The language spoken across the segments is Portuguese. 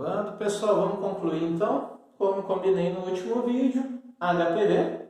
Gravando. Pessoal, vamos concluir então, como combinei no último vídeo, HPV,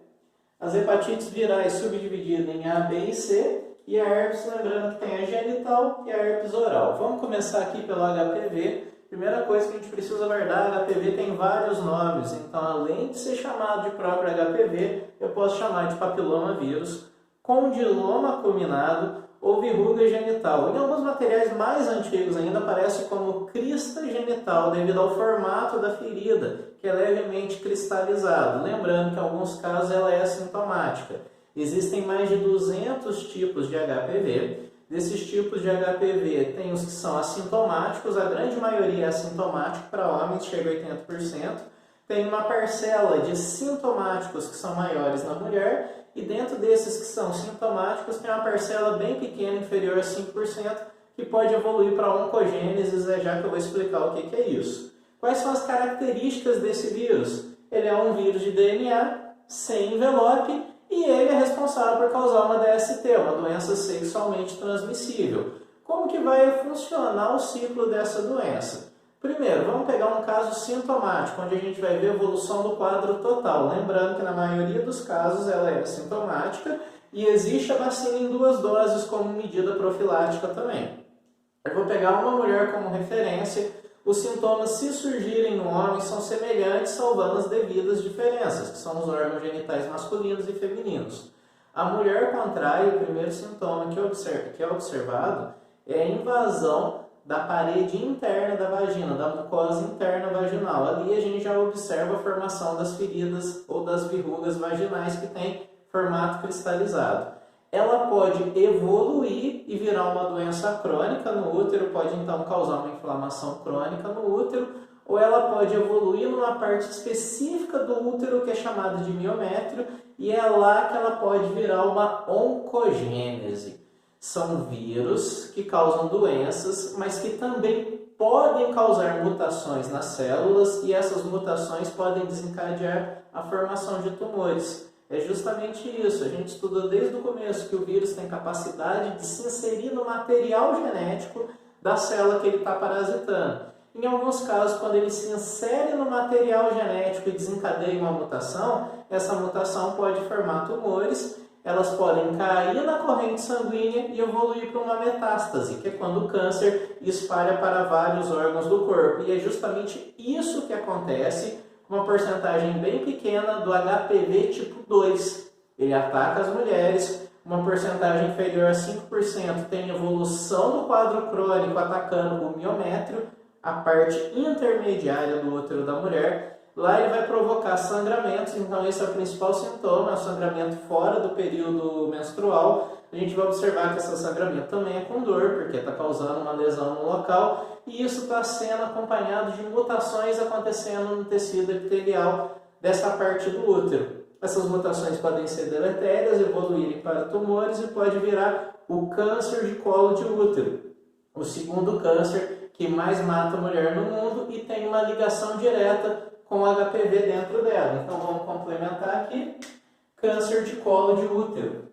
as hepatites virais subdivididas em A, B e C, e a herpes, lembrando que tem a genital e a herpes oral. Vamos começar aqui pelo HPV. Primeira coisa que a gente precisa guardar, HPV tem vários nomes, então além de ser chamado de próprio HPV, eu posso chamar de papilomavírus, condiloma acuminado ou verruga genital. Em alguns materiais mais antigos ainda aparece como crista genital, devido ao formato da ferida, que é levemente cristalizado. Lembrando que em alguns casos ela é assintomática. Existem mais de 200 tipos de HPV. Desses tipos de HPV, tem os que são assintomáticos, a grande maioria é assintomático, para homens chega a 80%. Tem uma parcela de sintomáticos que são maiores na mulher, e dentro desses que são sintomáticos, tem uma parcela bem pequena, inferior a 5%, que pode evoluir para oncogênesis, já que eu vou explicar o que é isso. Quais são as características desse vírus? Ele é um vírus de DNA, sem envelope, e ele é responsável por causar uma DST, uma doença sexualmente transmissível. Como que vai funcionar o ciclo dessa doença? Primeiro, vamos pegar um caso sintomático, onde a gente vai ver a evolução do quadro total. Lembrando que na maioria dos casos ela é sintomática e existe a vacina em 2 doses como medida profilática também. Eu vou pegar uma mulher como referência. Os sintomas, se surgirem no homem, são semelhantes, salvando as devidas diferenças, que são os órgãos genitais masculinos e femininos. A mulher contrai, o primeiro sintoma que é observado é a invasão da parede interna da vagina, da mucosa interna vaginal. Ali a gente já observa a formação das feridas ou das verrugas vaginais que tem formato cristalizado. Ela pode evoluir e virar uma doença crônica no útero, pode então causar uma inflamação crônica no útero, ou ela pode evoluir numa parte específica do útero que é chamada de miométrio, e é lá que ela pode virar uma oncogênese. São vírus que causam doenças, mas que também podem causar mutações nas células, e essas mutações podem desencadear a formação de tumores. É justamente isso, a gente estuda desde o começo que o vírus tem capacidade de se inserir no material genético da célula que ele está parasitando. Em alguns casos, quando ele se insere no material genético e desencadeia uma mutação, essa mutação pode formar tumores, elas podem cair na corrente sanguínea e evoluir para uma metástase, que é quando o câncer espalha para vários órgãos do corpo. E é justamente isso que acontece, uma porcentagem bem pequena do HPV tipo 2. Ele ataca as mulheres, uma porcentagem inferior a 5% tem evolução do quadro crônico atacando o miométrio, a parte intermediária do útero da mulher. Lá ele vai provocar sangramentos, então esse é o principal sintoma, é o sangramento fora do período menstrual. A gente vai observar que esse sangramento também é com dor, porque está causando uma lesão no local, e isso está sendo acompanhado de mutações acontecendo no tecido epitelial dessa parte do útero. Essas mutações podem ser deletérias, evoluírem para tumores e pode virar o câncer de colo de útero, o segundo câncer que mais mata a mulher no mundo e tem uma ligação direta com HPV dentro dela. Então vamos complementar aqui, câncer de colo de útero.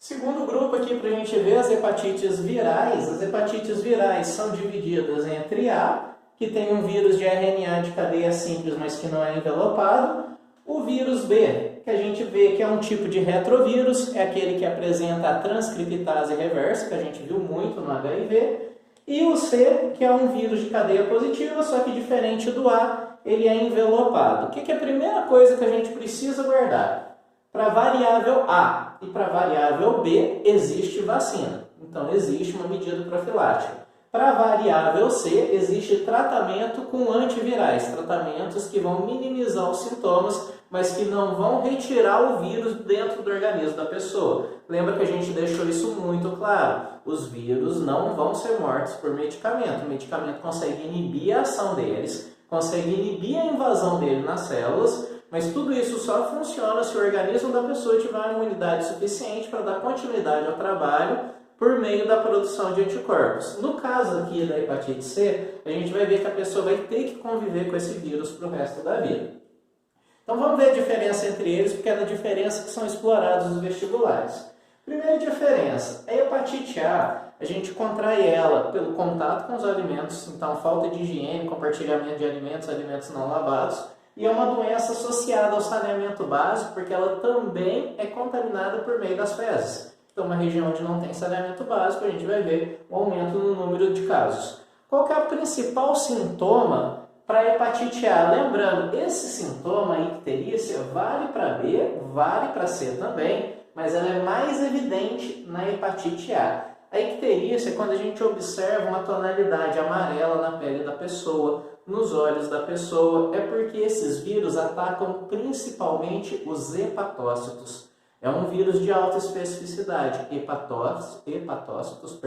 Segundo grupo aqui para a gente ver as hepatites virais. As hepatites virais são divididas entre A, que tem um vírus de RNA de cadeia simples, mas que não é envelopado. O vírus B, que a gente vê que é um tipo de retrovírus, é aquele que apresenta a transcriptase reversa, que a gente viu muito no HIV. E o C, que é um vírus de cadeia positiva, só que diferente do A, ele é envelopado. O que é a primeira coisa que a gente precisa guardar? Para a variável A e para a variável B existe vacina, então existe uma medida profilática. Para a variável C existe tratamento com antivirais, tratamentos que vão minimizar os sintomas, mas que não vão retirar o vírus dentro do organismo da pessoa. Lembra que a gente deixou isso muito claro, os vírus não vão ser mortos por medicamento, o medicamento consegue inibir a ação deles, consegue inibir a invasão dele nas células, mas tudo isso só funciona se o organismo da pessoa tiver uma imunidade suficiente para dar continuidade ao trabalho, por meio da produção de anticorpos. No caso aqui da hepatite C, a gente vai ver que a pessoa vai ter que conviver com esse vírus para o resto da vida. Então vamos ver a diferença entre eles, porque é da diferença que são explorados nos vestibulares. Primeira diferença, a hepatite A, a gente contrai ela pelo contato com os alimentos, então falta de higiene, compartilhamento de alimentos, alimentos não lavados, e é uma doença associada ao saneamento básico, porque ela também é contaminada por meio das fezes. Então, uma região onde não tem saneamento básico, a gente vai ver um aumento no número de casos. Qual que é o principal sintoma para a hepatite A? Lembrando, esse sintoma, a icterícia, vale para B, vale para C também, mas ela é mais evidente na hepatite A. A icterícia é quando a gente observa uma tonalidade amarela na pele da pessoa, nos olhos da pessoa, é porque esses vírus atacam principalmente os hepatócitos. É um vírus de alta especificidade. Hepatócitos,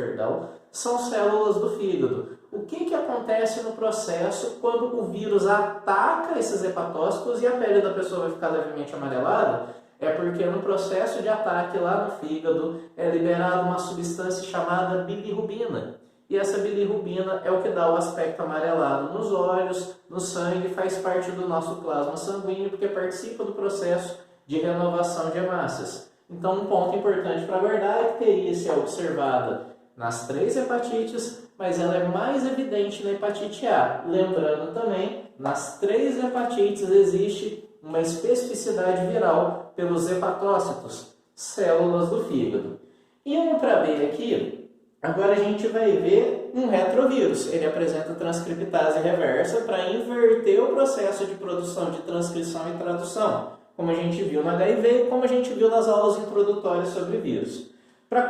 são células do fígado. O que acontece no processo quando o vírus ataca esses hepatócitos e a pele da pessoa vai ficar levemente amarelada? É porque no processo de ataque lá no fígado é liberada uma substância chamada bilirrubina. E essa bilirrubina é o que dá o aspecto amarelado nos olhos, no sangue, faz parte do nosso plasma sanguíneo, porque participa do processo de renovação de hemácias. Então, um ponto importante para guardar é que icterícia é observada nas 3 hepatites, mas ela é mais evidente na hepatite A. Lembrando também, nas 3 hepatites existe uma especificidade viral pelos hepatócitos, células do fígado. E para B aqui, agora a gente vai ver um retrovírus. Ele apresenta transcriptase reversa para inverter o processo de produção de transcrição e tradução, como a gente viu no HIV e como a gente viu nas aulas introdutórias sobre vírus. Para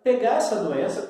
pegar essa doença,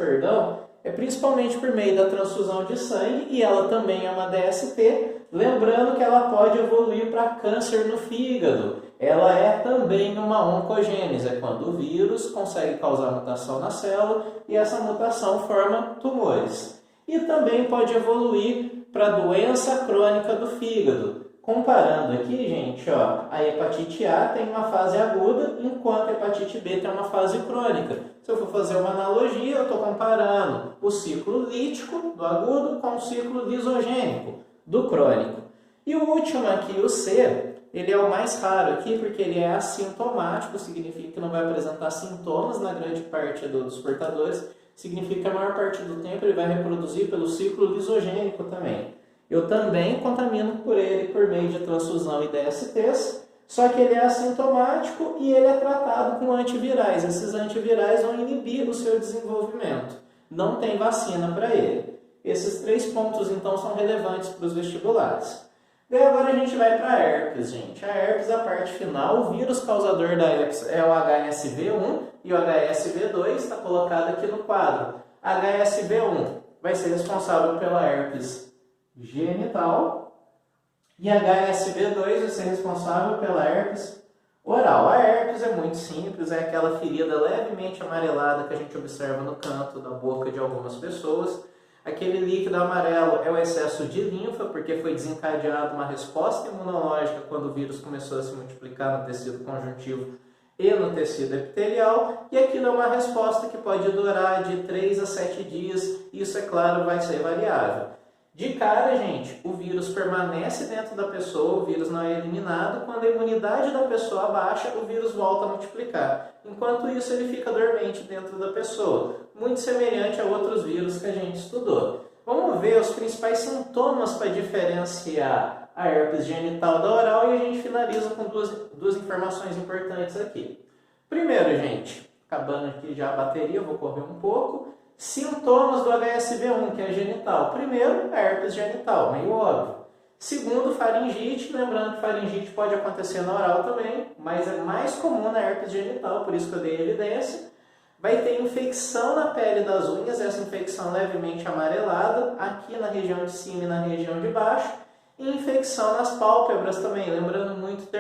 é principalmente por meio da transfusão de sangue, e ela também é uma DST, lembrando que ela pode evoluir para câncer no fígado. Ela é também uma oncogênese, é quando o vírus consegue causar mutação na célula e essa mutação forma tumores. E também pode evoluir para doença crônica do fígado. Comparando aqui, gente, a hepatite A tem uma fase aguda, enquanto a hepatite B tem uma fase crônica. Se eu for fazer uma analogia, eu estou comparando o ciclo lítico do agudo com o ciclo lisogênico do crônico. E o último aqui, o C, ele é o mais raro aqui porque ele é assintomático, significa que não vai apresentar sintomas na grande parte dos portadores, significa que a maior parte do tempo ele vai reproduzir pelo ciclo lisogênico também. Eu também contamino por ele por meio de transfusão e DSTs, só que ele é assintomático e ele é tratado com antivirais. Esses antivirais vão inibir o seu desenvolvimento. Não tem vacina para ele. Esses 3 pontos, então, são relevantes para os vestibulares. E agora a gente vai para a herpes, gente. A herpes, a parte final, o vírus causador da herpes é o HSV1 e o HSV2 está colocado aqui no quadro. HSV1 vai ser responsável pela herpes genital e HSV2 vai ser responsável pela herpes oral. A herpes é muito simples, é aquela ferida levemente amarelada que a gente observa no canto da boca de algumas pessoas. Aquele líquido amarelo é o excesso de linfa, porque foi desencadeada uma resposta imunológica quando o vírus começou a se multiplicar no tecido conjuntivo e no tecido epitelial, e aquilo é uma resposta que pode durar de 3 a 7 dias, isso, é claro, vai ser variável. De cara, gente, o vírus permanece dentro da pessoa, o vírus não é eliminado. Quando a imunidade da pessoa baixa, o vírus volta a multiplicar. Enquanto isso, ele fica dormente dentro da pessoa, muito semelhante a outros vírus que a gente estudou. Vamos ver os principais sintomas para diferenciar a herpes genital da oral e a gente finaliza com duas informações importantes aqui. Primeiro, gente, acabando aqui já a bateria, vou correr um pouco. Sintomas do HSV1, que é genital. Primeiro, a herpes genital, meio óbvio. Segundo, faringite. Lembrando que faringite pode acontecer na oral também, mas é mais comum na herpes genital, por isso que eu dei evidência. Vai ter infecção na pele das unhas, essa infecção levemente amarelada, aqui na região de cima e na região de baixo. E infecção nas pálpebras também, lembrando muito